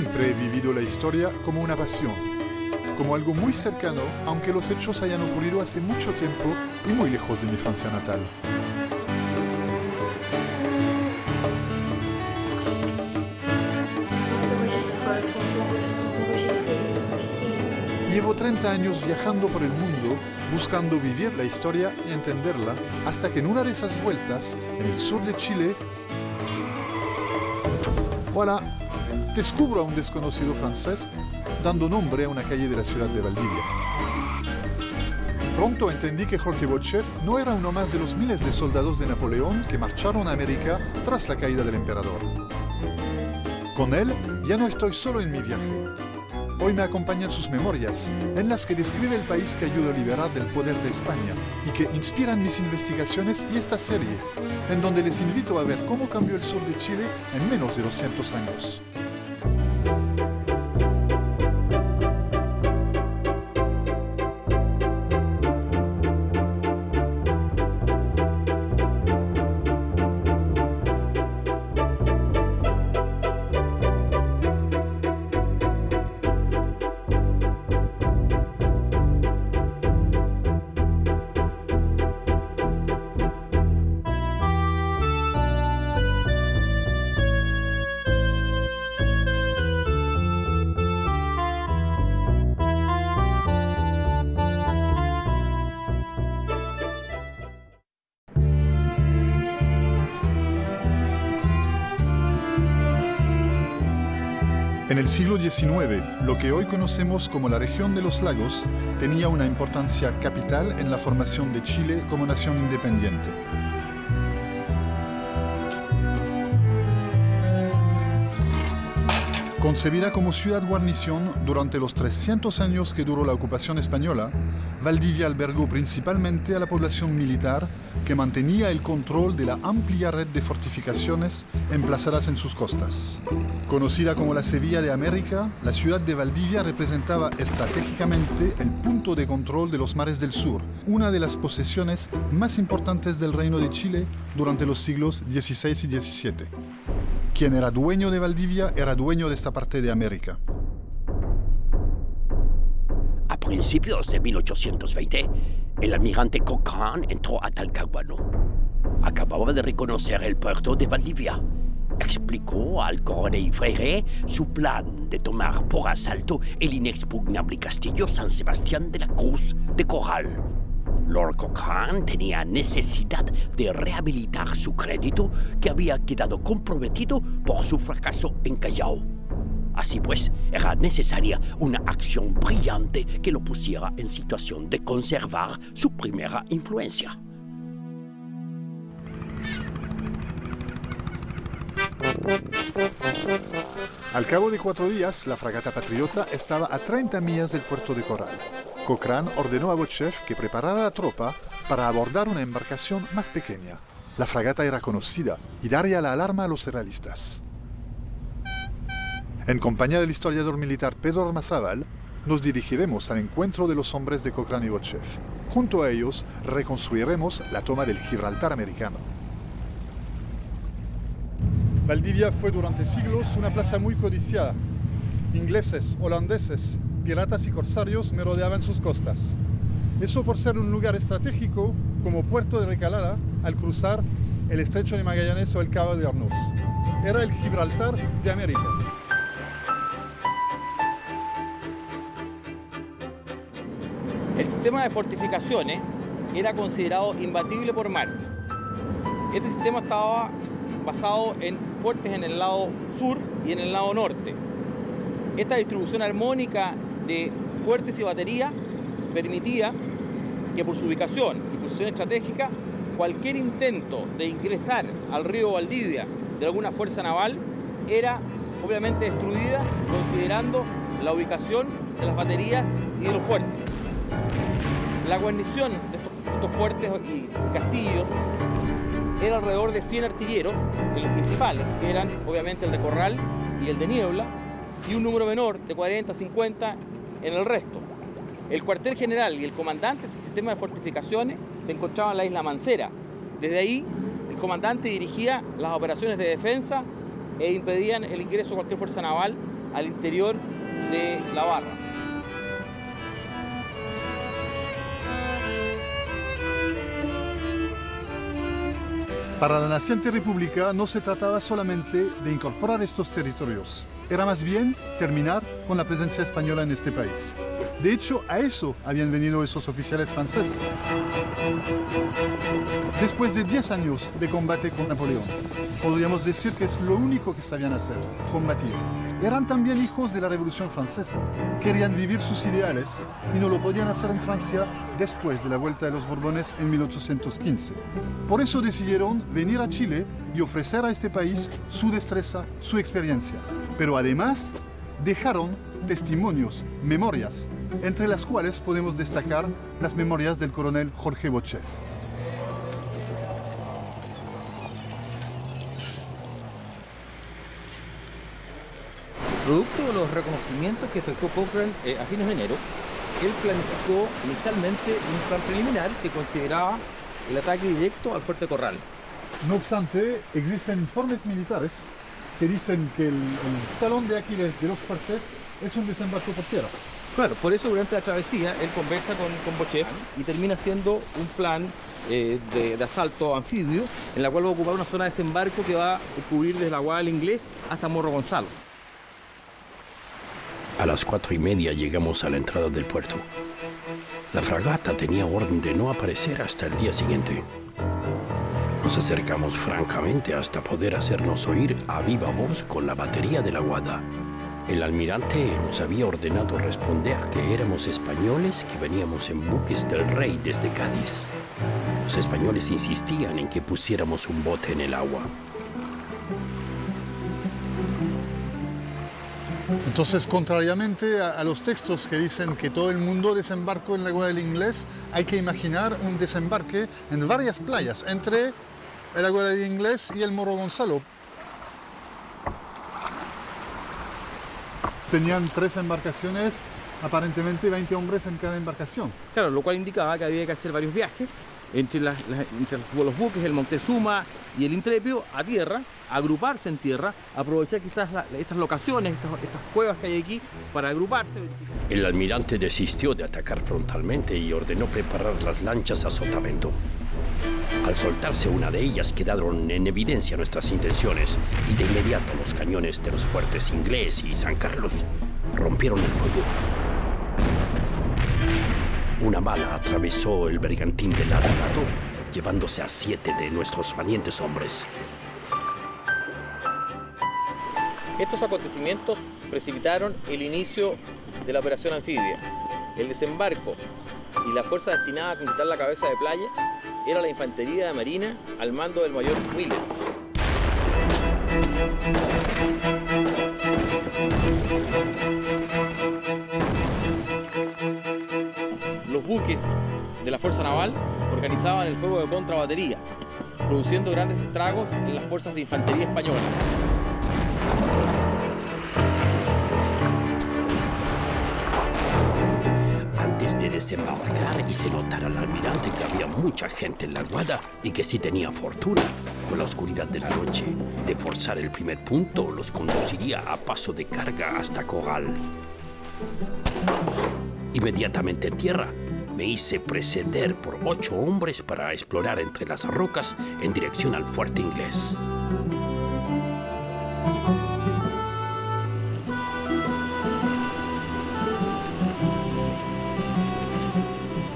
Siempre he vivido la historia como una pasión, como algo muy cercano, aunque los hechos hayan ocurrido hace mucho tiempo y muy lejos de mi Francia natal. Llevo 30 años viajando por el mundo, buscando vivir la historia y entenderla, hasta que en una de esas vueltas, en el sur de Chile, voilà, descubro a un desconocido francés dando nombre a una calle de la ciudad de Valdivia. Pronto entendí que Jorge Botchev no era uno más de los miles de soldados de Napoleón que marcharon a América tras la caída del emperador. Con él ya no estoy solo en mi viaje. Hoy me acompañan sus memorias, en las que describe el país que ayudó a liberar del poder de España y que inspiran mis investigaciones y esta serie, en donde les invito a ver cómo cambió el sur de Chile en menos de 200 años. En el siglo XIX, lo que hoy conocemos como la región de los lagos tenía una importancia capital en la formación de Chile como nación independiente. Concebida como ciudad guarnición durante los 300 años que duró la ocupación española, Valdivia albergó principalmente a la población militar que mantenía el control de la amplia red de fortificaciones emplazadas en sus costas. Conocida como la Sevilla de América, la ciudad de Valdivia representaba estratégicamente el punto de control de los mares del sur, una de las posesiones más importantes del Reino de Chile durante los siglos XVI y XVII. Quien era dueño de Valdivia era dueño de esta parte de América. A principios de 1820, el almirante Cochrane entró a Talcahuano. Acababa de reconocer el puerto de Valdivia. Explicó al coronel Freire su plan de tomar por asalto el inexpugnable castillo San Sebastián de la Cruz de Corral. Lord Cochrane tenía necesidad de rehabilitar su crédito que había quedado comprometido por su fracaso en Callao. Así pues, era necesaria una acción brillante que lo pusiera en situación de conservar su primera influencia. Al cabo de 4 días, la fragata Patriota estaba a 30 millas del puerto de Corral. Cochrane ordenó a Botchev que preparara la tropa para abordar una embarcación más pequeña. La fragata era conocida y daría la alarma a los realistas. En compañía del historiador militar Pedro Armazábal, nos dirigiremos al encuentro de los hombres de Cochrane y Botchev. Junto a ellos, reconstruiremos la toma del Gibraltar americano. Valdivia fue durante siglos una plaza muy codiciada. Ingleses, holandeses, piratas y corsarios merodeaban sus costas. Eso por ser un lugar estratégico como puerto de recalada al cruzar el estrecho de Magallanes o el Cabo de Hornos. Era el Gibraltar de América. El sistema de fortificaciones era considerado imbatible por mar. Este sistema estaba basado en fuertes en el lado sur y en el lado norte. Esta distribución armónica de fuertes y baterías permitía que por su ubicación y posición estratégica, cualquier intento de ingresar al río Valdivia de alguna fuerza naval era obviamente destruida considerando la ubicación de las baterías y de los fuertes. La guarnición de estos fuertes y castillos era alrededor de 100 artilleros en los principales, que eran obviamente el de Corral y el de Niebla, y un número menor de 40, 50 en el resto. El cuartel general y el comandante de este sistema de fortificaciones se encontraban en la isla Mancera. Desde ahí, el comandante dirigía las operaciones de defensa e impedían el ingreso de cualquier fuerza naval al interior de la barra. Para la naciente república no se trataba solamente de incorporar estos territorios, era más bien terminar con la presencia española en este país. De hecho, a eso habían venido esos oficiales franceses. Después de 10 años de combate con Napoleón, podríamos decir que es lo único que sabían hacer, combatir. Eran también hijos de la Revolución Francesa, querían vivir sus ideales y no lo podían hacer en Francia después de la vuelta de los Borbones en 1815. Por eso decidieron venir a Chile y ofrecer a este país su destreza, su experiencia. Pero además dejaron testimonios, memorias, entre las cuales podemos destacar las memorias del coronel Jorge Bocheff. Producto de los reconocimientos que efectuó Cochrane a fines de enero, él planificó inicialmente un plan preliminar que consideraba el ataque directo al Fuerte Corral. No obstante, existen informes militares que dicen que el talón de Aquiles de los fuertes es un desembarco por tierra. Claro, por eso durante la travesía él conversa con Bocheff y termina haciendo un plan de asalto anfibio en la cual va a ocupar una zona de desembarco que va a cubrir desde la Guada del Inglés hasta Morro Gonzalo. A las 4:30 llegamos a la entrada del puerto. La fragata tenía orden de no aparecer hasta el día siguiente. Nos acercamos francamente hasta poder hacernos oír a viva voz con la batería de la Guada. El almirante nos había ordenado responder que éramos españoles que veníamos en buques del rey desde Cádiz. Los españoles insistían en que pusiéramos un bote en el agua. Entonces, contrariamente a los textos que dicen que todo el mundo desembarcó en la Guada del Inglés, hay que imaginar un desembarque en varias playas, entre la Guada del Inglés y el Morro Gonzalo. Tenían 3 embarcaciones, aparentemente 20 hombres en cada embarcación. Claro, lo cual indicaba que había que hacer varios viajes entre los buques, el Montezuma y el Intrepio, a tierra, agruparse en tierra, aprovechar quizás estas locaciones, estas cuevas que hay aquí, para agruparse. El almirante desistió de atacar frontalmente y ordenó preparar las lanchas a sotavento. Al soltarse una de ellas quedaron en evidencia nuestras intenciones y de inmediato los cañones de los fuertes Inglés y San Carlos rompieron el fuego. Una bala atravesó el bergantín de lado a lado, llevándose a 7 de nuestros valientes hombres. Estos acontecimientos precipitaron el inicio de la operación anfibia. El desembarco y la fuerza destinada a conquistar la cabeza de playa era la infantería de marina al mando del mayor Miller. Los buques de la Fuerza Naval organizaban el fuego de contrabatería, produciendo grandes estragos en las fuerzas de infantería española. Antes de desembarcar hice notar al almirante que había mucha gente en la Guada y que si tenía fortuna, con la oscuridad de la noche, de forzar el primer punto los conduciría a paso de carga hasta Corral. Inmediatamente en tierra, me hice preceder por 8 hombres para explorar entre las rocas en dirección al fuerte inglés.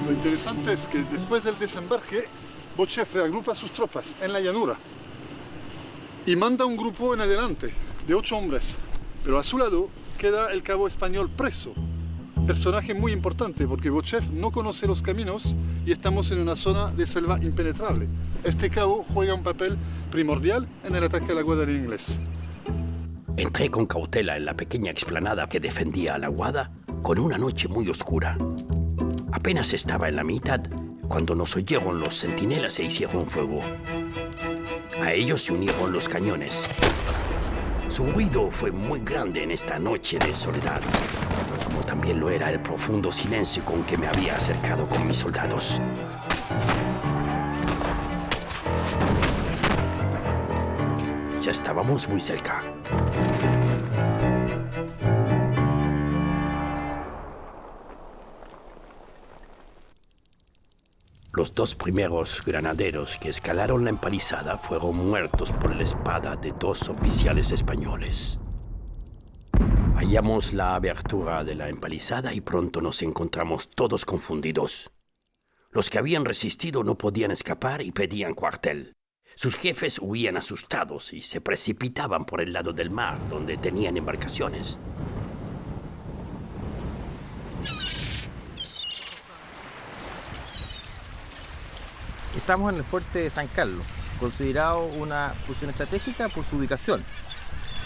Lo interesante es que después del desembarque, Bocheff reagrupa sus tropas en la llanura y manda un grupo en adelante de 8 hombres, pero a su lado queda el cabo español preso. Personaje muy importante porque Bocheff no conoce los caminos y estamos en una zona de selva impenetrable. Este cabo juega un papel primordial en el ataque a la Guada del Inglés. Entré con cautela en la pequeña explanada que defendía a la Guada con una noche muy oscura. Apenas estaba en la mitad cuando nos oyeron los centinelas e hicieron fuego. A ellos se unieron los cañones. Su ruido fue muy grande en esta noche de soledad, como también lo era el profundo silencio con que me había acercado con mis soldados. Ya estábamos muy cerca. Los 2 primeros granaderos que escalaron la empalizada fueron muertos por la espada de 2 oficiales españoles. Hallamos la abertura de la empalizada y pronto nos encontramos todos confundidos. Los que habían resistido no podían escapar y pedían cuartel. Sus jefes huían asustados y se precipitaban por el lado del mar, donde tenían embarcaciones. Estamos en el fuerte de San Carlos, considerado una posición estratégica por su ubicación,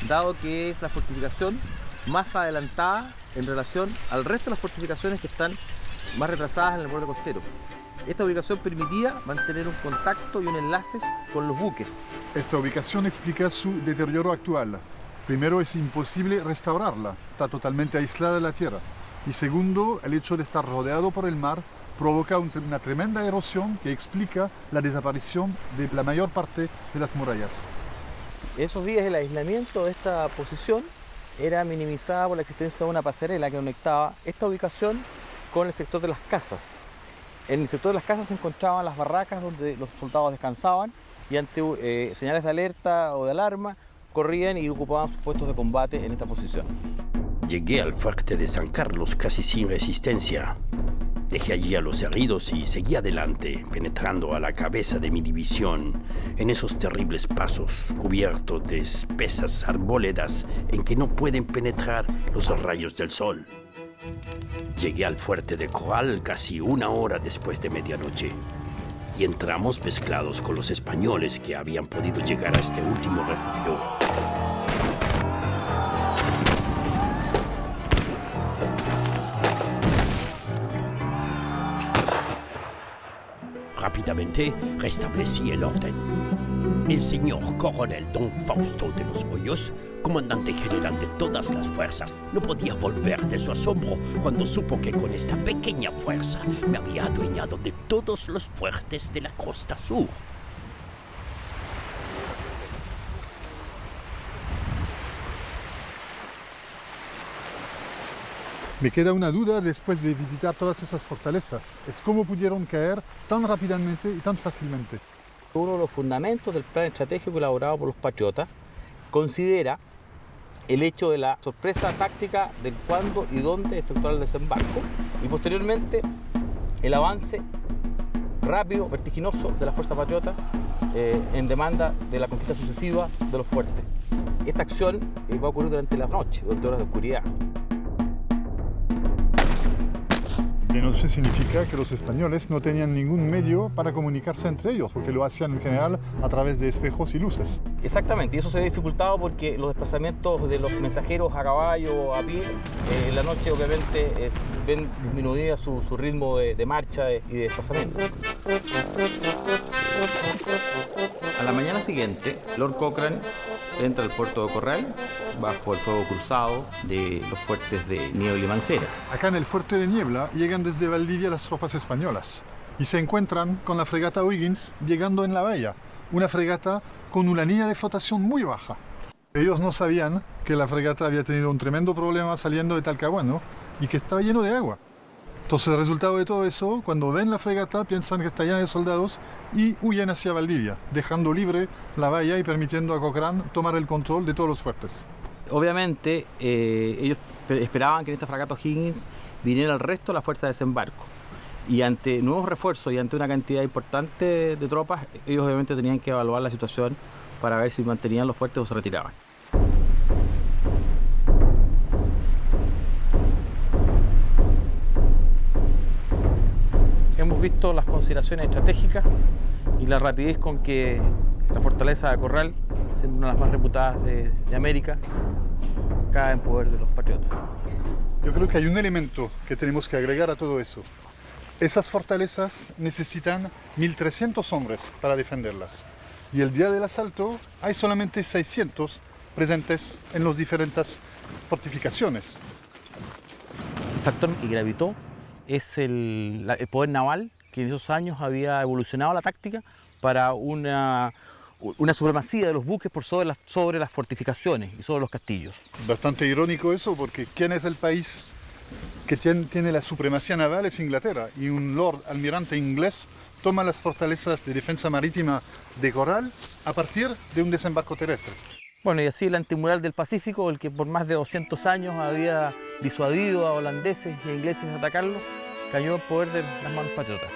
dado que es la fortificación más adelantada en relación al resto de las fortificaciones que están más retrasadas en el borde costero. Esta ubicación permitía mantener un contacto y un enlace con los buques. Esta ubicación explica su deterioro actual. Primero, es imposible restaurarla, está totalmente aislada de la tierra. Y segundo, el hecho de estar rodeado por el mar provoca una tremenda erosión que explica la desaparición de la mayor parte de las murallas. En esos días el aislamiento de esta posición era minimizada por la existencia de una pasarela que conectaba esta ubicación con el sector de las casas. En el sector de las casas se encontraban las barracas donde los soldados descansaban y ante señales de alerta o de alarma corrían y ocupaban sus puestos de combate en esta posición. Llegué al fuerte de San Carlos casi sin resistencia. Dejé allí a los heridos y seguí adelante, penetrando a la cabeza de mi división en esos terribles pasos cubiertos de espesas arboledas en que no pueden penetrar los rayos del sol. Llegué al fuerte de Corral casi 1 hora después de medianoche y entramos mezclados con los españoles que habían podido llegar a este último refugio. Rápidamente restablecí el orden. El señor coronel don Fausto de los Hoyos, comandante general de todas las fuerzas, no podía volver de su asombro cuando supo que con esta pequeña fuerza me había adueñado de todos los fuertes de la costa sur. Me queda una duda después de visitar todas esas fortalezas. Es cómo pudieron caer tan rápidamente y tan fácilmente. Uno de los fundamentos del plan estratégico elaborado por los patriotas considera el hecho de la sorpresa táctica del cuándo y dónde efectuar el desembarco y posteriormente el avance rápido, vertiginoso de la fuerza patriota en demanda de la conquista sucesiva de los fuertes. Esta acción va a ocurrir durante la noche, durante horas de oscuridad. De noche significa que los españoles no tenían ningún medio para comunicarse entre ellos, porque lo hacían en general a través de espejos y luces. Exactamente, y eso se ve dificultado porque los desplazamientos de los mensajeros a caballo o a pie, en la noche obviamente ven disminuida su ritmo de marcha y de desplazamiento. A la mañana siguiente, Lord Cochrane entra al puerto de Corral bajo el fuego cruzado de los fuertes de Niebla y Mancera. Acá en el fuerte de Niebla llegan desde Valdivia las tropas españolas y se encuentran con la fregata O'Higgins llegando en la bahía, una fregata con una línea de flotación muy baja. Ellos no sabían que la fregata había tenido un tremendo problema saliendo de Talcahuano y que estaba lleno de agua. Entonces, el resultado de todo eso, cuando ven la fregata, piensan que está llena de soldados y huyen hacia Valdivia, dejando libre la bahía y permitiendo a Cochrane tomar el control de todos los fuertes. Obviamente, ellos esperaban que en esta fragata O'Higgins viniera el resto de la fuerza de desembarco. Y ante nuevos refuerzos y ante una cantidad importante de tropas, ellos obviamente tenían que evaluar la situación para ver si mantenían los fuertes o se retiraban. Hemos visto las consideraciones estratégicas y la rapidez con que la fortaleza de Corral, siendo una de las más reputadas de América, cae en poder de los patriotas. Yo creo que hay un elemento que tenemos que agregar a todo eso. Esas fortalezas necesitan 1.300 hombres para defenderlas. Y el día del asalto hay solamente 600 presentes en las diferentes fortificaciones. El factor que gravitó es el poder naval, que en esos años había evolucionado la táctica para una supremacía de los buques por sobre las fortificaciones y sobre los castillos. Bastante irónico eso, porque ¿quién es el país que tiene la supremacía naval? Es Inglaterra, y un lord almirante inglés toma las fortalezas de defensa marítima de Corral a partir de un desembarco terrestre. Bueno, y así el antimural del Pacífico, el que por más de 200 años había disuadido a holandeses y a ingleses de atacarlo, cayó en poder de las manos patriotas.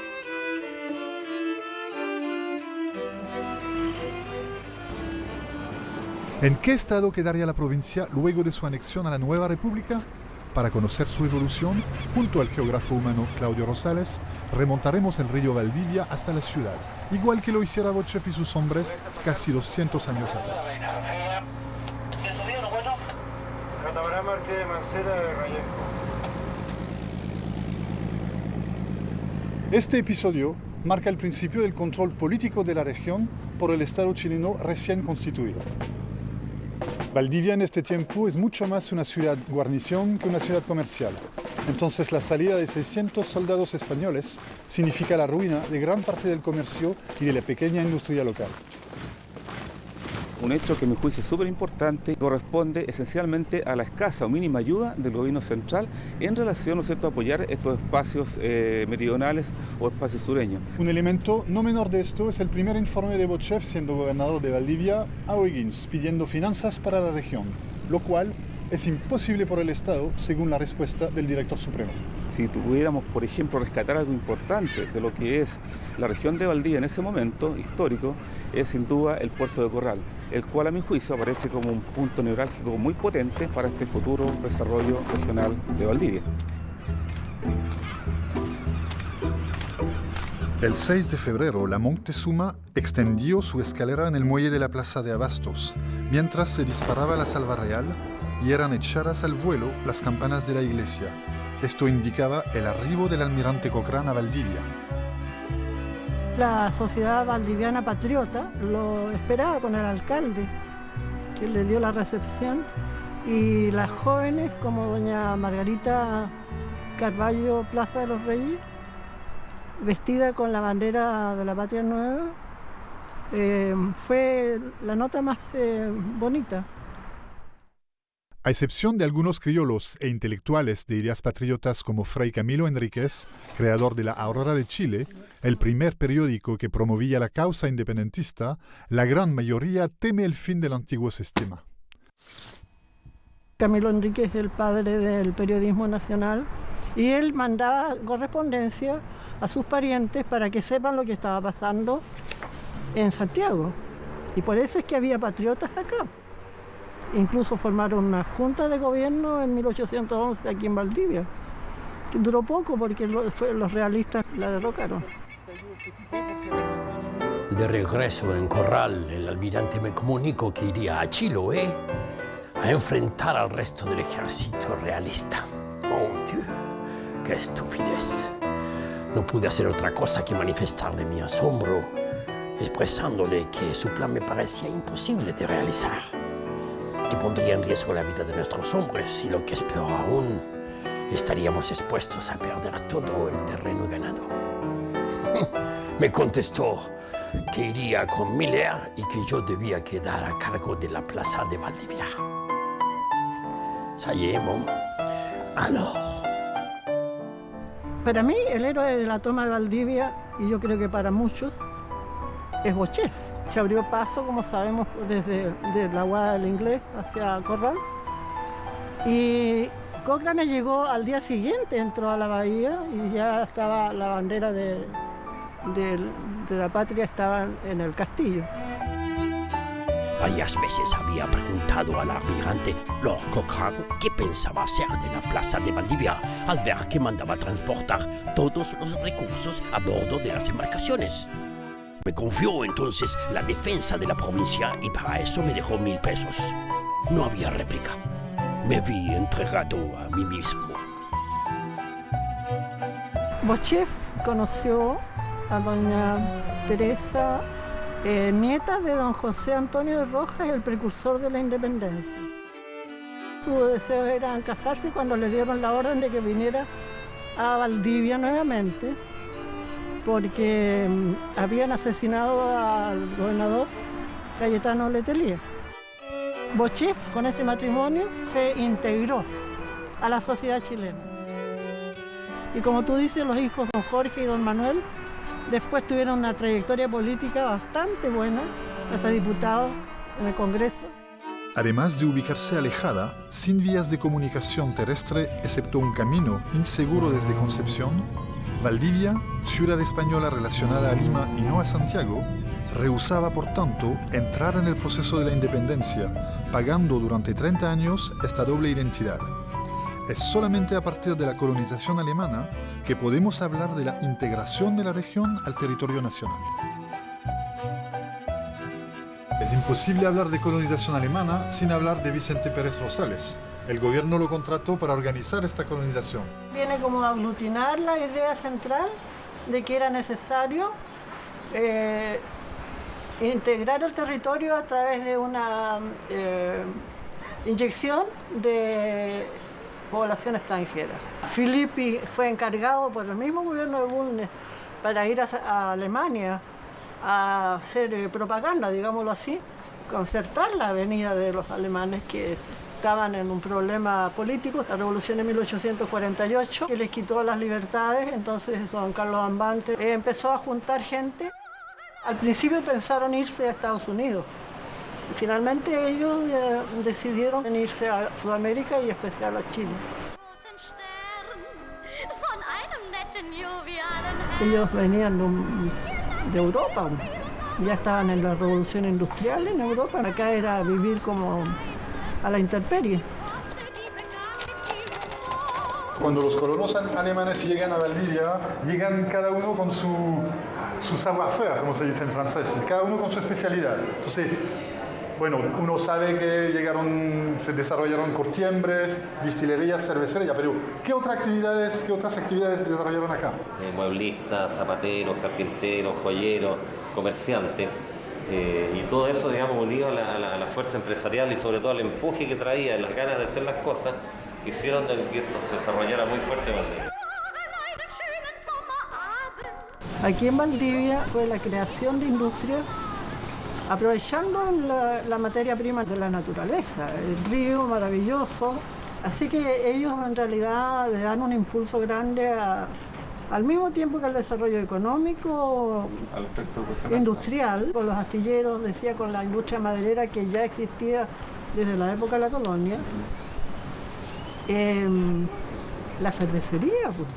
¿En qué estado quedaría la provincia luego de su anexión a la nueva república? Para conocer su evolución, junto al geógrafo humano Claudio Rosales, remontaremos el río Valdivia hasta la ciudad, igual que lo hiciera Bochev y sus hombres casi 200 años atrás. Este episodio marca el principio del control político de la región por el Estado chileno recién constituido. Valdivia en este tiempo es mucho más una ciudad guarnición que una ciudad comercial. Entonces la salida de 600 soldados españoles significa la ruina de gran parte del comercio y de la pequeña industria local. Un hecho que a mi juicio es súper importante, corresponde esencialmente a la escasa o mínima ayuda del gobierno central en relación, ¿no es cierto?, a apoyar estos espacios meridionales o espacios sureños. Un elemento no menor de esto es el primer informe de Bochev siendo gobernador de Valdivia a O'Higgins pidiendo finanzas para la región, lo cual es imposible por el Estado según la respuesta del director supremo. Si tuviéramos, por ejemplo, rescatar algo importante de lo que es la región de Valdivia en ese momento histórico, es sin duda el puerto de Corral, el cual a mi juicio aparece como un punto neurálgico muy potente para este futuro desarrollo regional de Valdivia. El 6 de febrero, la Moctezuma extendió su escalera en el muelle de la Plaza de Abastos, mientras se disparaba la salva real y eran echadas al vuelo las campanas de la iglesia. Esto indicaba el arribo del almirante Cochrane a Valdivia. La sociedad valdiviana patriota lo esperaba con el alcalde, que le dio la recepción, y las jóvenes como doña Margarita Carballo Plaza de los Reyes, vestida con la bandera de la Patria Nueva, fue la nota más bonita. A excepción de algunos criollos e intelectuales de ideas patriotas como Fray Camilo Enríquez, creador de la Aurora de Chile, el primer periódico que promovía la causa independentista, la gran mayoría teme el fin del antiguo sistema. Camilo Enríquez es el padre del periodismo nacional y él mandaba correspondencia a sus parientes para que sepan lo que estaba pasando en Santiago. Y por eso es que había patriotas acá. Incluso formaron una junta de gobierno en 1811 aquí en Valdivia, que duró poco porque los realistas la derrocaron. De regreso en Corral, el almirante me comunicó que iría a Chiloé a enfrentar al resto del ejército realista. Mon Dieu, qué estupidez. No pude hacer otra cosa que manifestarle mi asombro, expresándole que su plan me parecía imposible de realizar, que pondría en riesgo la vida de nuestros hombres y, lo que es peor aún, estaríamos expuestos a perder todo el terreno ganado. Me contestó que iría con Miller y que yo debía quedar a cargo de la plaza de Valdivia. Ça y est, mon. Alors. Para mí, el héroe de la toma de Valdivia, y yo creo que para muchos, es Bochev. Se abrió paso, como sabemos, desde la Guada del Inglés hacia Corral. Y Cochrane llegó al día siguiente, entró a la bahía y ya estaba la bandera de la patria estaba en el castillo. Varias veces había preguntado al almirante Lord Cochrane qué pensaba hacer de la plaza de Valdivia al ver que mandaba transportar todos los recursos a bordo de las embarcaciones. Me confió entonces la defensa de la provincia y para eso me dejó 1.000 pesos. No había réplica. Me vi entregado a mí mismo. Bochev conoció a doña Teresa, nieta de don José Antonio de Rojas, el precursor de la independencia. Su deseo era casarse cuando le dieron la orden de que viniera a Valdivia nuevamente, porque habían asesinado al gobernador Cayetano Letelier. Bochev, con ese matrimonio, se integró a la sociedad chilena. Y como tú dices, los hijos don Jorge y don Manuel Después tuvieron una trayectoria política bastante buena, hasta diputados en el Congreso. Además de ubicarse alejada, sin vías de comunicación terrestre excepto un camino inseguro desde Concepción, Valdivia, ciudad española relacionada a Lima y no a Santiago, rehusaba por tanto entrar en el proceso de la independencia, pagando durante 30 años esta doble identidad. Es solamente a partir de la colonización alemana que podemos hablar de la integración de la región al territorio nacional. Es imposible hablar de colonización alemana sin hablar de Vicente Pérez Rosales. El gobierno lo contrató para organizar esta colonización. Viene como a aglutinar la idea central de que era necesario integrar el territorio a través de una inyección de población extranjera. Filippi fue encargado por el mismo gobierno de Bulnes para ir a Alemania a hacer propaganda, digámoslo así, concertar la venida de los alemanes que estaban en un problema político, la revolución de 1848, que les quitó las libertades. Entonces don Carlos Ambante empezó a juntar gente. Al principio pensaron irse a Estados Unidos. Finalmente ellos decidieron irse a Sudamérica y especial a Chile. Ellos venían de Europa, ya estaban en la revolución industrial en Europa. Acá era vivir como a la intemperie. Cuando los colonos alemanes llegan a Valdivia, llegan cada uno con su savoir-faire, como se dice en francés, cada uno con su especialidad. Entonces, bueno, uno sabe que se desarrollaron cortiembres, destilerías, cervecerías, pero ¿qué otras actividades desarrollaron acá? Mueblistas, zapateros, carpinteros, joyeros, comerciantes. Y todo eso, digamos, unido a la fuerza empresarial y sobre todo al empuje que traía y las ganas de hacer las cosas, hicieron que esto se desarrollara muy fuerte en Valdivia. Aquí en Valdivia fue la creación de industria aprovechando la materia prima de la naturaleza, el río maravilloso. Así que ellos en realidad le dan un impulso grande al mismo tiempo que el desarrollo económico, industrial, con los astilleros, decía, con la industria maderera que ya existía desde la época de la colonia. La cervecería, pues.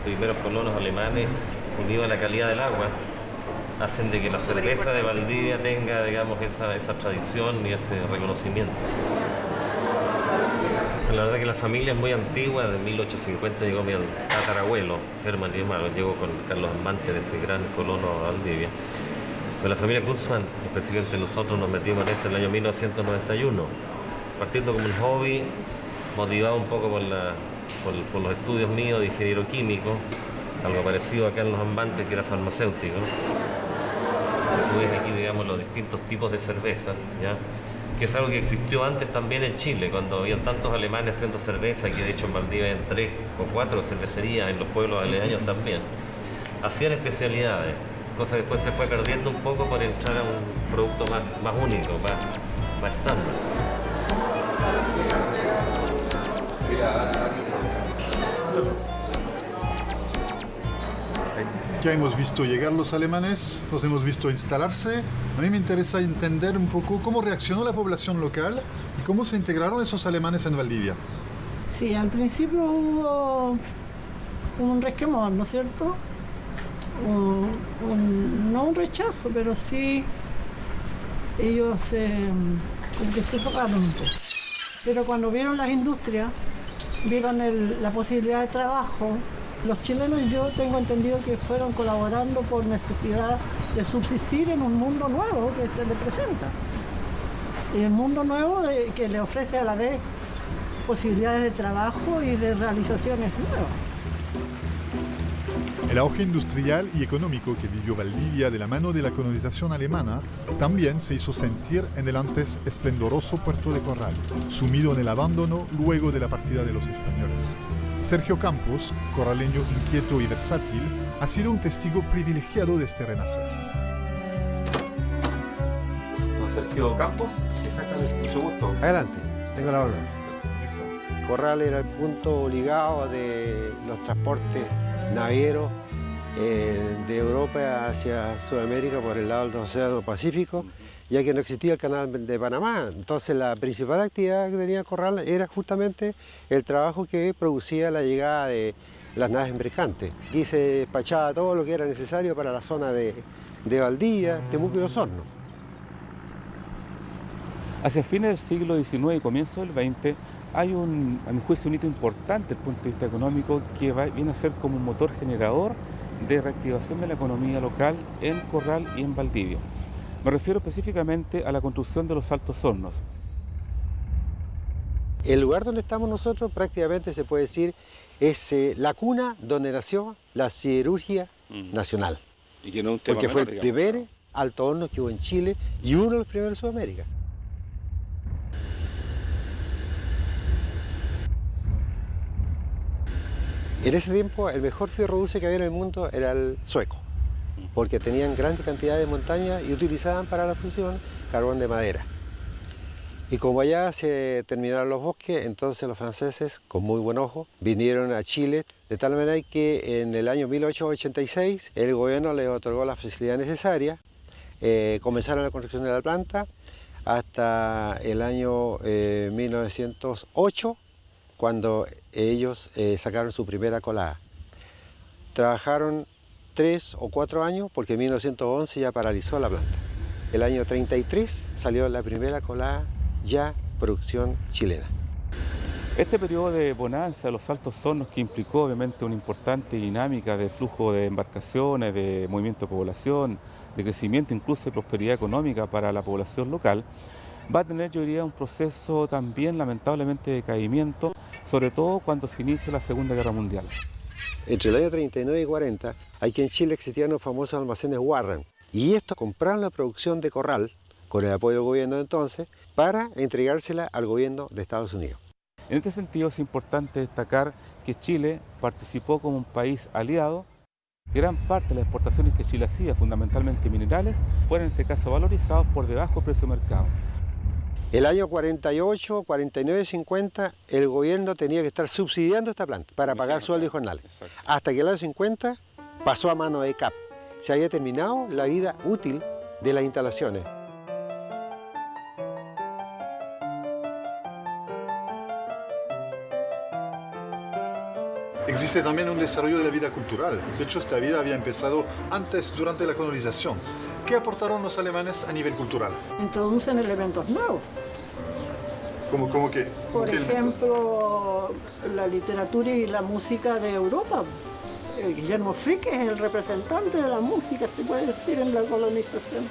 Primeros colonos alemanes, unidos a la calidad del agua, hacen de que la cerveza de Valdivia tenga, digamos, esa tradición y ese reconocimiento. La verdad que la familia es muy antigua, de 1850 llegó mi tatarabuelo, Hermann Riemann, llegó con Carlos Ambante, de ese gran colono a Valdivia. Pero la familia Kunzmann, especialmente nosotros, nos metimos en esto en el año 1991, partiendo como un hobby, motivado un poco por los estudios míos de ingeniero químico, algo parecido a Carlos Ambante, que era farmacéutico. Tuve aquí, digamos, los distintos tipos de cerveza, ¿ya? Que es algo que existió antes también en Chile, cuando había tantos alemanes haciendo cerveza, que de hecho en Valdivia hay 3 o 4 cervecerías, en los pueblos aledaños también. Hacían especialidades, cosa que después se fue perdiendo un poco por entrar a un producto más único, más estándar. Ya hemos visto llegar los alemanes, los hemos visto instalarse. A mí me interesa entender un poco cómo reaccionó la población local y cómo se integraron esos alemanes en Valdivia. Sí, al principio hubo un resquemor, ¿no es cierto? No un rechazo, pero sí ellos como que se tocaron un poco. Pero cuando vieron las industrias, vieron la posibilidad de trabajo. Los chilenos, yo tengo entendido que fueron colaborando por necesidad de subsistir en un mundo nuevo que se les presenta. Y el mundo nuevo que le ofrece a la vez posibilidades de trabajo y de realizaciones nuevas. El auge industrial y económico que vivió Valdivia de la mano de la colonización alemana también se hizo sentir en el antes esplendoroso puerto de Corral, sumido en el abandono luego de la partida de los españoles. Sergio Campos, corraleño inquieto y versátil, ha sido un testigo privilegiado de este renacer. Sergio Campos. Exactamente. Mucho gusto. Adelante, tengo la honor. Corral era el punto obligado de los transportes navieros de Europa hacia Sudamérica por el lado del Océano Pacífico, ya que no existía el canal de Panamá. Entonces la principal actividad que tenía Corral era justamente el trabajo que producía la llegada de las naves mercantes. Aquí se despachaba todo lo que era necesario para la zona de Valdivia, Temuco y Osorno. Hacia fines del siglo XIX y comienzo del XX hay a mi juicio un hito importante desde el punto de vista económico que viene a ser como un motor generador de reactivación de la economía local en Corral y en Valdivia. Me refiero específicamente a la construcción de los Altos Hornos. El lugar donde estamos nosotros prácticamente se puede decir es la cuna donde nació la siderurgia nacional. Y que no es un tema porque fue menor, el digamos. primer alto horno que hubo en Chile y uno de los primeros en Sudamérica. En ese tiempo el mejor fierro dulce que había en el mundo era el sueco, porque tenían grandes cantidades de montaña y utilizaban para la fusión carbón de madera. Y como allá se terminaron los bosques, entonces los franceses, con muy buen ojo, vinieron a Chile, de tal manera que en el año 1886 el gobierno les otorgó la facilidad necesaria, comenzaron la construcción de la planta hasta el año 1908, cuando ellos sacaron su primera colada. Trabajaron 3 o 4 años porque en 1911 ya paralizó la planta. El año 33 salió la primera colada ya producción chilena. Este periodo de bonanza de los Altos Hornos, que implicó obviamente una importante dinámica de flujo de embarcaciones, de movimiento de población, de crecimiento, incluso de prosperidad económica para la población local, va a tener, yo diría, un proceso también lamentablemente de decaimiento, sobre todo cuando se inicia la Segunda Guerra Mundial. Entre el año 39 y 40, aquí en Chile existían los famosos almacenes Warren, y estos compraron la producción de Corral, con el apoyo del gobierno de entonces, para entregársela al gobierno de Estados Unidos. En este sentido es importante destacar que Chile participó como un país aliado. Gran parte de las exportaciones que Chile hacía, fundamentalmente minerales, fueron en este caso valorizados por debajo del precio de mercado. El año 48, 49, 50, el gobierno tenía que estar subsidiando esta planta para pagar sueldos y jornales. Hasta que el año 50 pasó a mano de CAP. Se había terminado la vida útil de las instalaciones. Existe también un desarrollo de la vida cultural. De hecho, esta vida había empezado antes, durante la colonización. ¿Qué aportaron los alemanes a nivel cultural? Introducen elementos nuevos. ¿Cómo qué? Por ejemplo, la literatura y la música de Europa. Guillermo Fricke es el representante de la música, se puede decir, en la colonización.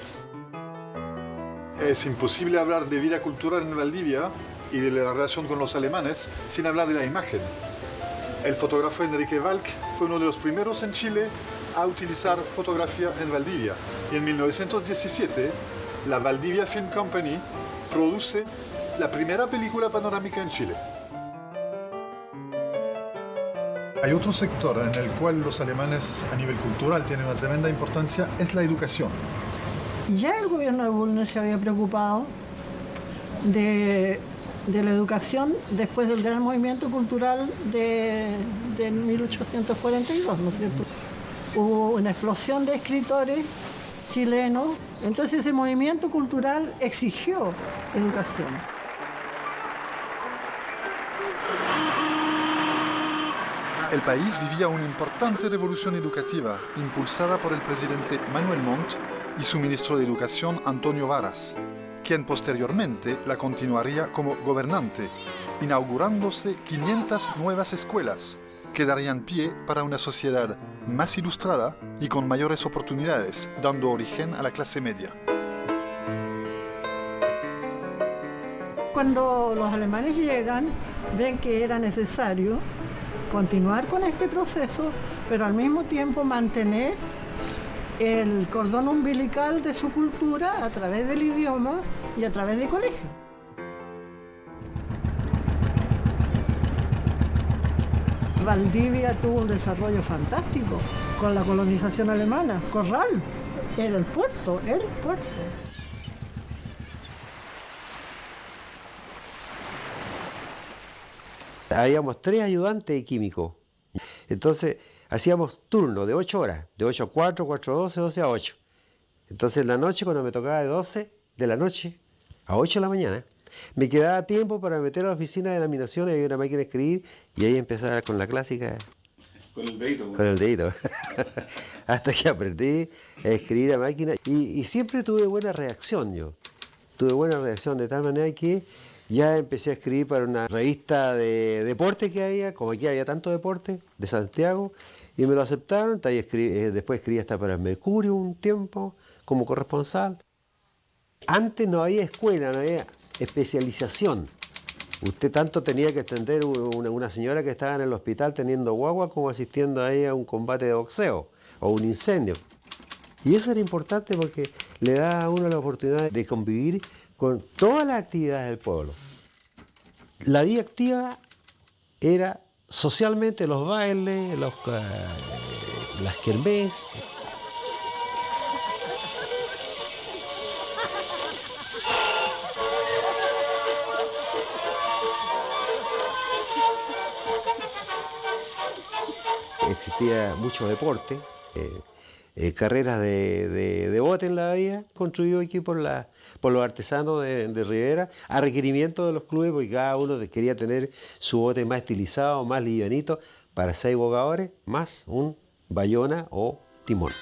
Es imposible hablar de vida cultural en Valdivia y de la relación con los alemanes sin hablar de la imagen. El fotógrafo Enrique Valk fue uno de los primeros en Chile a utilizar fotografía en Valdivia. Y en 1917, la Valdivia Film Company produce la primera película panorámica en Chile. Hay otro sector en el cual los alemanes a nivel cultural tienen una tremenda importancia, es la educación. Ya el gobierno de Bulnes se había preocupado de la educación después del gran movimiento cultural de 1842, ¿no es cierto? Hubo una explosión de escritores chilenos, entonces ese movimiento cultural exigió educación. El país vivía una importante revolución educativa impulsada por el presidente Manuel Montt y su ministro de Educación Antonio Varas, quien posteriormente la continuaría como gobernante, inaugurándose 500 nuevas escuelas que darían pie para una sociedad más ilustrada y con mayores oportunidades, dando origen a la clase media. Cuando los alemanes llegan, ven que era necesario continuar con este proceso, pero al mismo tiempo mantener el cordón umbilical de su cultura a través del idioma y a través de colegios. Valdivia tuvo un desarrollo fantástico con la colonización alemana. Corral era el puerto, habíamos 3 ayudantes químicos. Entonces hacíamos turno de 8 horas, de 8 a 4, 4 a 12, 12 a 8. Entonces en la noche, cuando me tocaba de 12 de la noche a 8 de la mañana, me quedaba tiempo para meter a la oficina de laminación, había una máquina de escribir, y ahí empezaba con la clásica. Con el dedito. Con el dedito. Hasta que aprendí a escribir a máquina. Y siempre tuve buena reacción yo. Tuve buena reacción de tal manera que ya empecé a escribir para una revista de deporte que había, como aquí había tanto deporte, de Santiago, y me lo aceptaron. Después escribí hasta para el Mercurio un tiempo, como corresponsal. Antes no había escuela, no había especialización. Usted tanto tenía que atender una señora que estaba en el hospital teniendo guagua como asistiendo a ella a un combate de boxeo o un incendio. Y eso era importante porque le da a uno la oportunidad de convivir con todas las actividades del pueblo. La vida activa era socialmente los bailes, las kermés. Existía mucho deporte, carreras de bote en la vía, construido aquí por los artesanos de Rivera, a requerimiento de los clubes, porque cada uno quería tener su bote más estilizado, más livianito, para 6 bogadores, más un bayona o timón.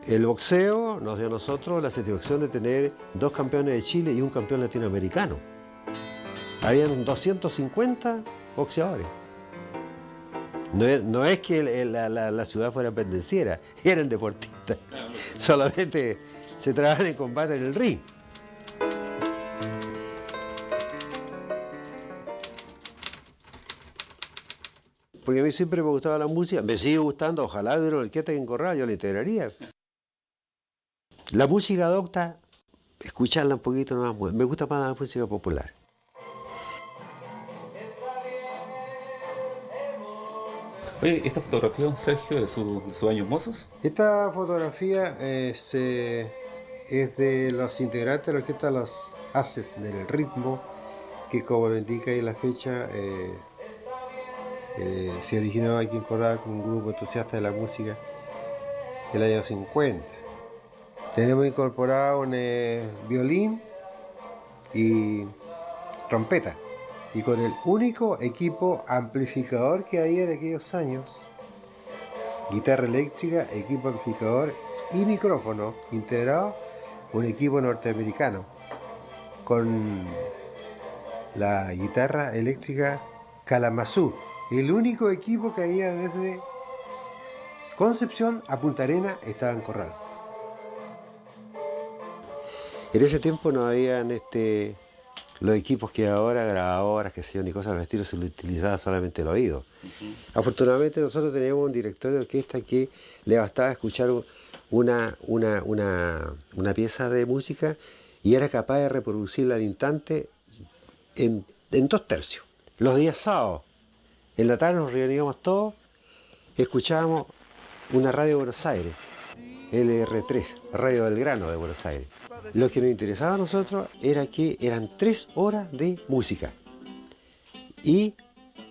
El boxeo nos dio a nosotros la satisfacción de tener 2 campeones de Chile y un campeón latinoamericano. Habían 250 boxeadores. No es que la ciudad fuera pendenciera, eran deportistas. Solamente se trabajaban en combate en el ring. Porque a mí siempre me gustaba la música, me sigue gustando, ojalá hubiera una orquesta en Corral, yo la integraría. La música adopta, escucharla un poquito nomás, me gusta más la música popular. Oye, ¿esta fotografía, Sergio, de sus años mozos? Esta fotografía es de los integrantes de la orquesta Los Haces del Ritmo, que como lo indica ahí la fecha, se originó aquí en Corral con un grupo entusiasta de la música del año 50. Tenemos incorporado un violín y trompeta, y con el único equipo amplificador que había en aquellos años, guitarra eléctrica, equipo amplificador y micrófono integrado, un equipo norteamericano con la guitarra eléctrica Kalamazoo, el único equipo que había desde Concepción a Punta Arenas estaba en Corral. En ese tiempo no habían los equipos que ahora, grabadoras, que sé yo, ni cosas del estilo, se utilizaba solamente el oído. Afortunadamente nosotros teníamos un director de orquesta que le bastaba escuchar una pieza de música y era capaz de reproducirla al instante en 2 tercios. Los días sábados, en la tarde nos reuníamos todos, escuchábamos una radio de Buenos Aires, LR3, Radio Belgrano de Buenos Aires. Lo que nos interesaba a nosotros era que eran 3 horas de música. Y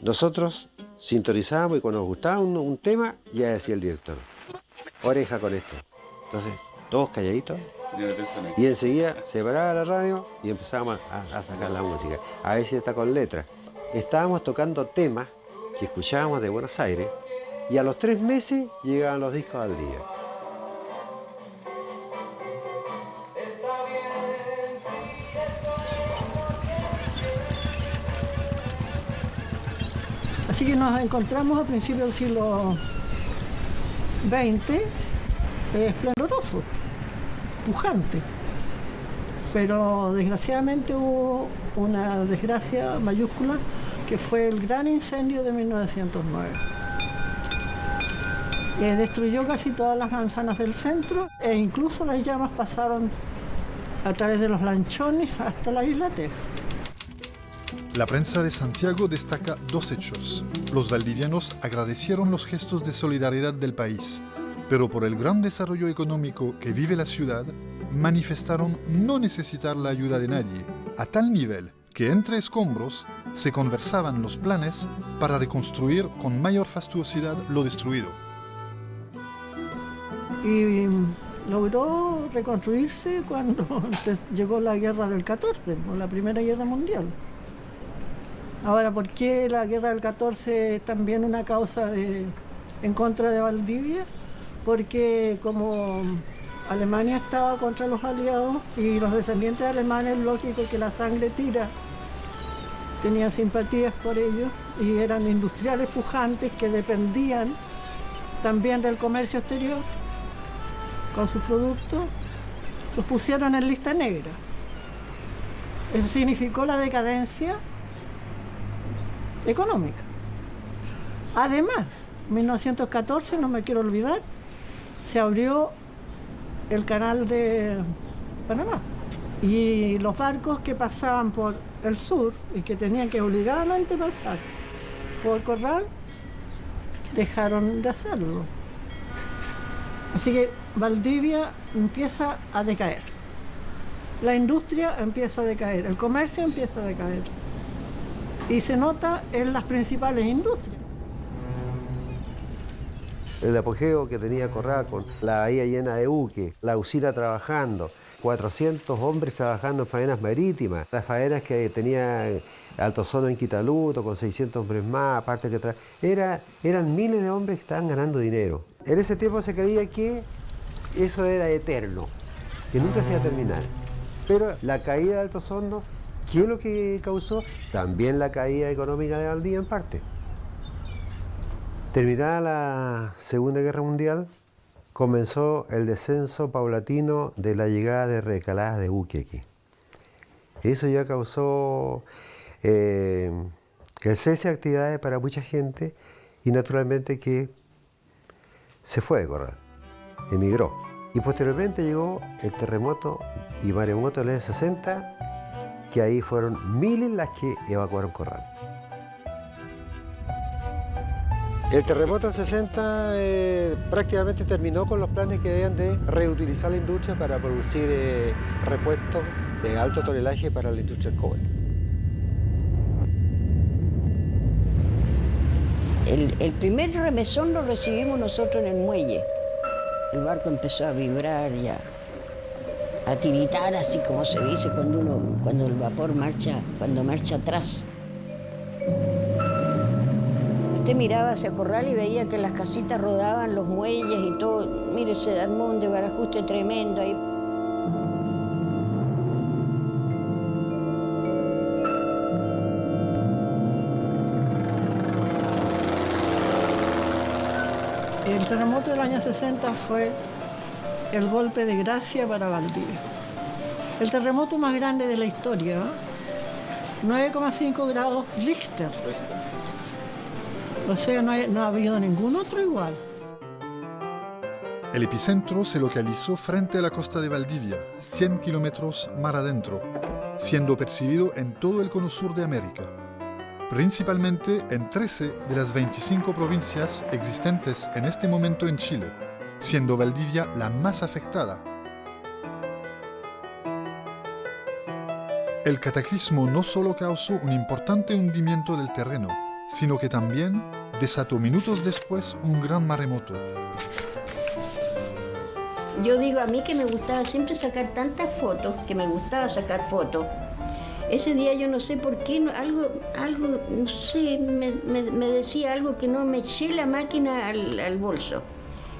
nosotros sintonizábamos y cuando nos gustaba un tema, ya decía el director, oreja con esto. Entonces, todos calladitos. Y enseguida se paraba la radio y empezábamos a sacar la música. A veces está con letras. Estábamos tocando temas que escuchábamos de Buenos Aires y a los 3 meses llegaban los discos al día. Así que nos encontramos a principios del siglo XX, esplendoroso, pujante. Pero desgraciadamente hubo una desgracia mayúscula que fue el gran incendio de 1909. Que destruyó casi todas las manzanas del centro e incluso las llamas pasaron a través de los lanchones hasta la isla Tejo. La prensa de Santiago destaca 2 hechos. Los valdivianos agradecieron los gestos de solidaridad del país, pero por el gran desarrollo económico que vive la ciudad, manifestaron no necesitar la ayuda de nadie, a tal nivel que entre escombros se conversaban los planes para reconstruir con mayor fastuosidad lo destruido. Y logró reconstruirse cuando llegó la guerra del 14, o la Primera Guerra Mundial. Ahora, ¿por qué la guerra del 14 es también una causa en contra de Valdivia? Porque como Alemania estaba contra los aliados y los descendientes alemanes, lógico que la sangre tira, tenían simpatías por ellos y eran industriales pujantes que dependían también del comercio exterior con sus productos, los pusieron en lista negra. Eso significó la decadencia económica. Además, en 1914, no me quiero olvidar, se abrió el canal de Panamá y los barcos que pasaban por el sur y que tenían que obligadamente pasar por Corral dejaron de hacerlo. Así que Valdivia empieza a decaer, la industria empieza a decaer, el comercio empieza a decaer y se nota en las principales industrias. El apogeo que tenía Corral con la bahía llena de buques, la usina trabajando, 400 hombres trabajando en faenas marítimas, las faenas que tenía Alto Sondo en Quitaluto con 600 hombres más, aparte que eran miles de hombres que estaban ganando dinero. En ese tiempo se creía que eso era eterno, que nunca se iba a terminar. Pero la caída de Alto Sondo, ¿qué es lo que causó? También la caída económica de Valdivia en parte. Terminada la Segunda Guerra Mundial, comenzó el descenso paulatino de la llegada de recaladas de buque aquí. Eso ya causó el cese de actividades para mucha gente y naturalmente que se fue de Corral, emigró. Y posteriormente llegó el terremoto y maremoto del año 60, que ahí fueron miles las que evacuaron Corral. El terremoto del 60 prácticamente terminó con los planes que debían de reutilizar la industria para producir repuestos de alto tonelaje para la industria del cobre. El primer remesón lo recibimos nosotros en el muelle. El barco empezó a vibrar y a tiritar, así como se dice cuando el vapor marcha atrás. Usted miraba hacia Corral y veía que las casitas rodaban, los muelles y todo. Mire, se armó un desbarajuste tremendo ahí. El terremoto del año 60 fue el golpe de gracia para Valdivia. El terremoto más grande de la historia, 9,5 grados Richter. O sea, no ha habido ningún otro igual. El epicentro se localizó frente a la costa de Valdivia, 100 kilómetros mar adentro, siendo percibido en todo el cono sur de América, principalmente en 13 de las 25 provincias existentes en este momento en Chile, siendo Valdivia la más afectada. El cataclismo no solo causó un importante hundimiento del terreno, sino que también desató minutos después un gran maremoto. Yo digo, a mí que me gustaba siempre sacar tantas fotos, que me gustaba sacar fotos. Ese día yo no sé por qué, algo no sé, me decía algo que no me eché la máquina al bolso.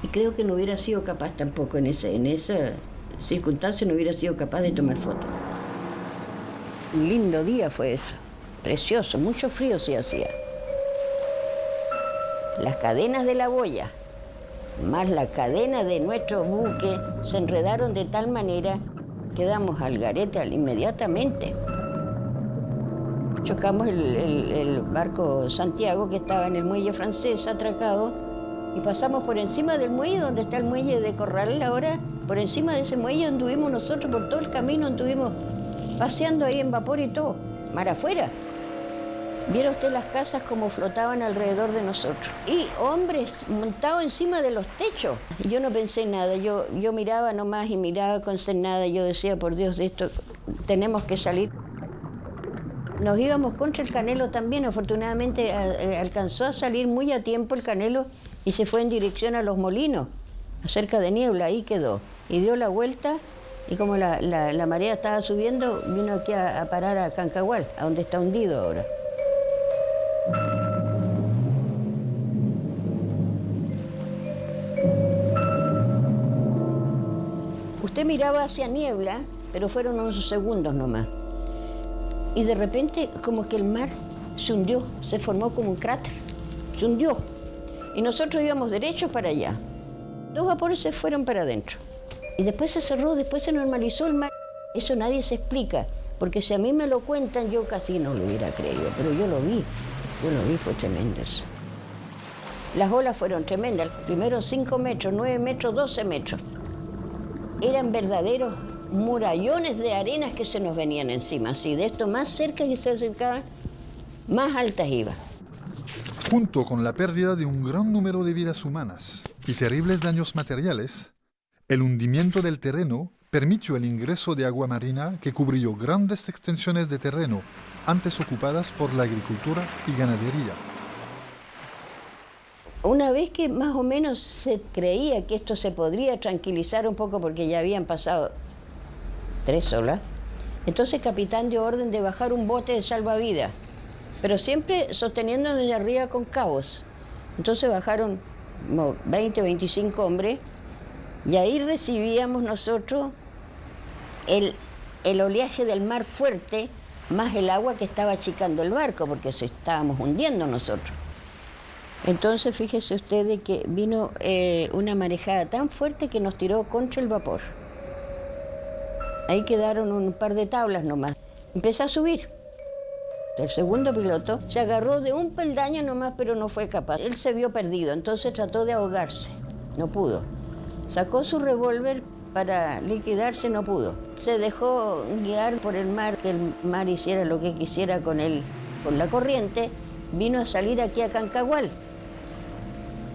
Y creo que no hubiera sido capaz tampoco en esa circunstancia, no hubiera sido capaz de tomar fotos. Un lindo día fue eso, precioso, mucho frío se hacía. Las cadenas de la boya, más la cadena de nuestro buque, se enredaron de tal manera que damos al garete inmediatamente. Chocamos el barco Santiago, que estaba en el muelle francés atracado, y pasamos por encima del muelle, donde está el muelle de Corral ahora. Por encima de ese muelle anduvimos nosotros por todo el camino, anduvimos paseando ahí en vapor y todo, mar afuera. Viera usted las casas como flotaban alrededor de nosotros. Y hombres montados encima de los techos. Yo no pensé nada, yo miraba nomás y miraba consternada. Yo decía, por Dios, de esto tenemos que salir. Nos íbamos contra el Canelo también, afortunadamente alcanzó a salir muy a tiempo el Canelo y se fue en dirección a Los Molinos, cerca de Niebla, ahí quedó. Y dio la vuelta y como la marea estaba subiendo, vino aquí a parar a Cancagual, a donde está hundido ahora. Usted miraba hacia Niebla, pero fueron unos segundos nomás. Y de repente como que el mar se hundió, se formó como un cráter, se hundió. Y nosotros íbamos derechos para allá. 2 vapores se fueron para adentro. Y después se cerró, después se normalizó el mar. Eso nadie se explica, porque si a mí me lo cuentan, yo casi no lo hubiera creído, pero yo lo vi, fue tremendo eso. Las olas fueron tremendas, primero 5 metros, 9 metros, 12 metros. Eran verdaderos murallones de arenas que se nos venían encima, así, de esto más cerca que se acercaban, más altas iban. Junto con la pérdida de un gran número de vidas humanas y terribles daños materiales, el hundimiento del terreno permitió el ingreso de agua marina que cubrió grandes extensiones de terreno antes ocupadas por la agricultura y ganadería. Una vez que más o menos se creía que esto se podría tranquilizar un poco porque ya habían pasado 3 olas, entonces el capitán dio orden de bajar un bote de salvavidas, pero siempre sosteniendo desde arriba con cabos. Entonces bajaron 20, 25 hombres y ahí recibíamos nosotros el oleaje del mar fuerte más el agua que estaba achicando el barco porque se estábamos hundiendo nosotros. Entonces fíjese usted de que vino una marejada tan fuerte que nos tiró contra el vapor. Ahí quedaron un par de tablas nomás. Empezó a subir. El segundo piloto se agarró de un peldaño nomás, pero no fue capaz. Él se vio perdido, entonces trató de ahogarse. No pudo. Sacó su revólver para liquidarse, no pudo. Se dejó guiar por el mar, que el mar hiciera lo que quisiera con la corriente. Vino a salir aquí a Cancagual.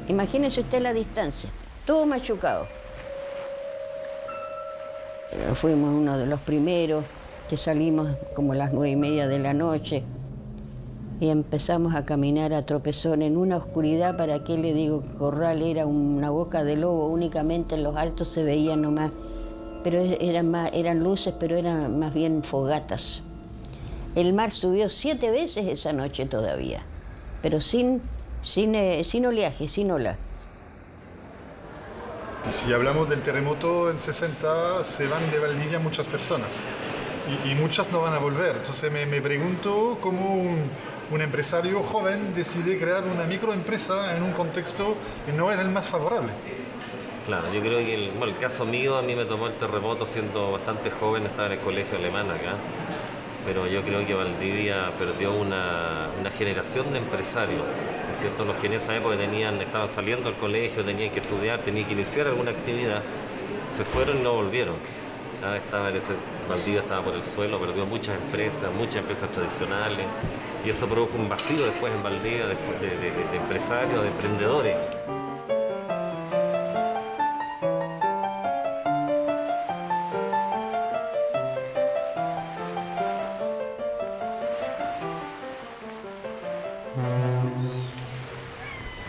Imagínese usted la distancia, todo machucado. Fuimos uno de los primeros que salimos como a las 9:30 de la noche y empezamos a caminar a tropezón en una oscuridad. ¿Para qué le digo? Corral era una boca de lobo, únicamente en los altos se veían nomás, pero eran luces, pero eran más bien fogatas. El mar subió 7 veces esa noche todavía, pero sin oleaje, sin ola. Si hablamos del terremoto en 60, se van de Valdivia muchas personas y muchas no van a volver. Entonces me pregunto cómo un empresario joven decide crear una microempresa en un contexto que no es el más favorable. Claro, yo creo que el caso mío, a mí me tomó el terremoto siendo bastante joven, estaba en el colegio alemán acá. Pero yo creo que Valdivia perdió una generación de empresarios, ¿no es cierto? Los que en esa época estaban saliendo del colegio, tenían que estudiar, tenían que iniciar alguna actividad, se fueron y no volvieron. Valdivia estaba por el suelo, perdió muchas empresas tradicionales, y eso produjo un vacío después en Valdivia de empresarios, de emprendedores.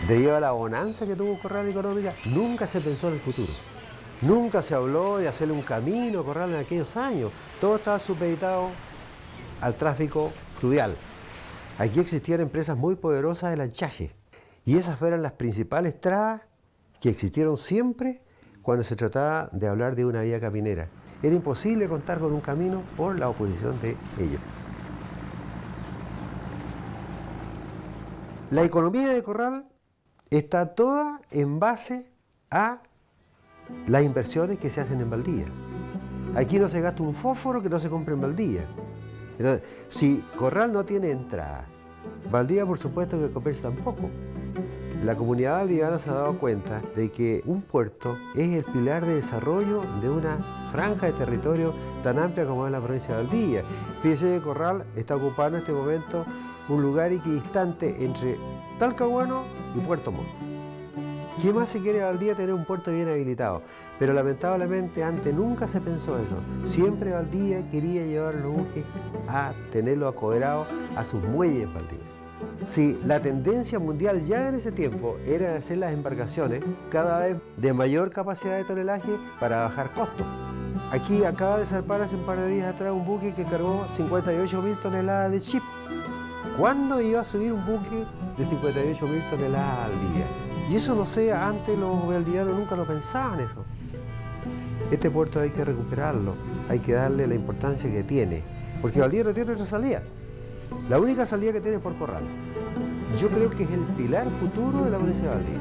Debido a la bonanza que tuvo Corral económica, nunca se pensó en el futuro. Nunca se habló de hacerle un camino a Corral en aquellos años. Todo estaba supeditado al tráfico fluvial. Aquí existían empresas muy poderosas del lanchaje. Y esas fueron las principales trabas que existieron siempre cuando se trataba de hablar de una vía caminera. Era imposible contar con un camino por la oposición de ellos. La economía de Corral está toda en base a las inversiones que se hacen en Valdivia. Aquí no se gasta un fósforo que no se compre en Valdivia. Entonces, si Corral no tiene entrada, Valdivia por supuesto que el comercio tampoco. La comunidad valdiviana se ha dado cuenta de que un puerto es el pilar de desarrollo de una franja de territorio tan amplia como es la provincia de Valdivia. Fíjese que Corral está ocupando en este momento un lugar equidistante entre Talcahuano y Puerto Montt. ¿Qué más se quiere Valdivia? Tener un puerto bien habilitado. Pero lamentablemente antes nunca se pensó eso. Siempre Valdivia quería llevar los buques a tenerlos acoderados a sus muelles en Valdivia. Sí, la tendencia mundial ya en ese tiempo era de hacer las embarcaciones cada vez de mayor capacidad de tonelaje para bajar costos. Aquí acaba de zarpar hace un par de días atrás un buque que cargó 58.000 toneladas de chip. ¿Cuándo iba a subir un buque de 58.000 toneladas al día? Y eso no sé, antes los valdivianos nunca lo pensaban eso. Este puerto hay que recuperarlo, hay que darle la importancia que tiene, porque Valdivia no tiene otra salida. La única salida que tiene es por Corral. Yo creo que es el pilar futuro de la provincia de Valdivia.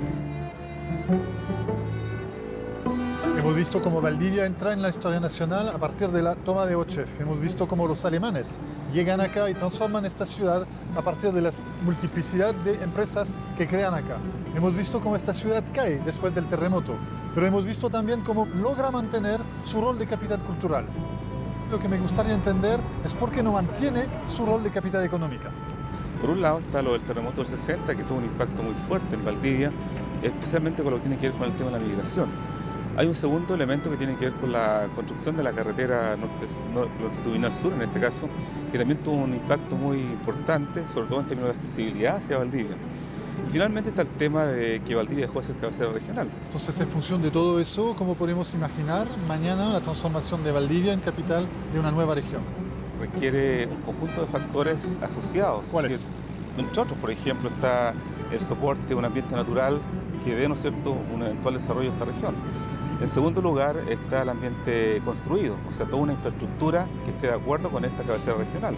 Hemos visto cómo Valdivia entra en la historia nacional a partir de la toma de Ochef. Hemos visto cómo los alemanes llegan acá y transforman esta ciudad a partir de la multiplicidad de empresas que crean acá. Hemos visto cómo esta ciudad cae después del terremoto, pero hemos visto también cómo logra mantener su rol de capital cultural. Lo que me gustaría entender es por qué no mantiene su rol de capital económica. Por un lado está lo del terremoto del 60, que tuvo un impacto muy fuerte en Valdivia, especialmente con lo que tiene que ver con el tema de la migración. Hay un segundo elemento que tiene que ver con la construcción de la carretera longitudinal sur, en este caso, que también tuvo un impacto muy importante, sobre todo en términos de accesibilidad hacia Valdivia. Y finalmente está el tema de que Valdivia dejó de ser cabecera regional. Entonces, en función de todo eso, ¿cómo podemos imaginar mañana la transformación de Valdivia en capital de una nueva región? Requiere un conjunto de factores asociados. ¿Cuáles? Entre otros, por ejemplo, está el soporte de un ambiente natural que dé, ¿no es cierto?, un eventual desarrollo de esta región. En segundo lugar está el ambiente construido, o sea, toda una infraestructura que esté de acuerdo con esta cabecera regional.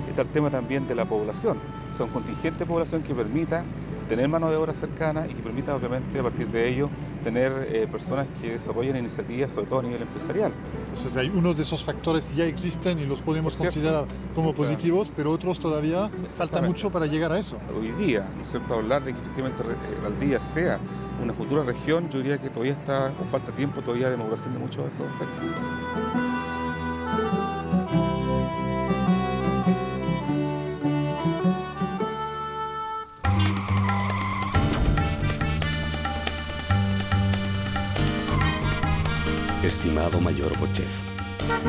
Está el tema también de la población, o sea, un contingente de población que permita tener mano de obra cercana y que permita, obviamente, a partir de ello, tener personas que desarrollen iniciativas, sobre todo a nivel empresarial. Entonces, hay unos de esos factores ya existen y los podemos considerar como positivos, pero otros todavía falta mucho para llegar a eso. Hoy día, ¿no es cierto?, hablar de que efectivamente Valdivia sea una futura región, yo diría que todavía está, o falta tiempo todavía de maduración de muchos de esos aspectos. Estimado Mayor Ochef,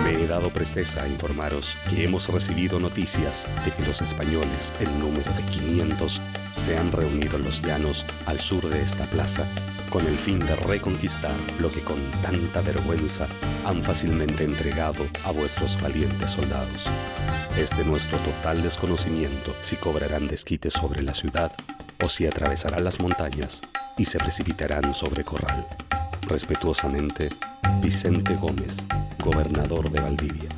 me he dado presteza a informaros que hemos recibido noticias de que los españoles, en número de 500, se han reunido en los llanos al sur de esta plaza con el fin de reconquistar lo que con tanta vergüenza han fácilmente entregado a vuestros valientes soldados. Es de nuestro total desconocimiento si cobrarán desquite sobre la ciudad o si atravesarán las montañas y se precipitarán sobre Corral. Respetuosamente, Vicente Gómez, gobernador de Valdivia.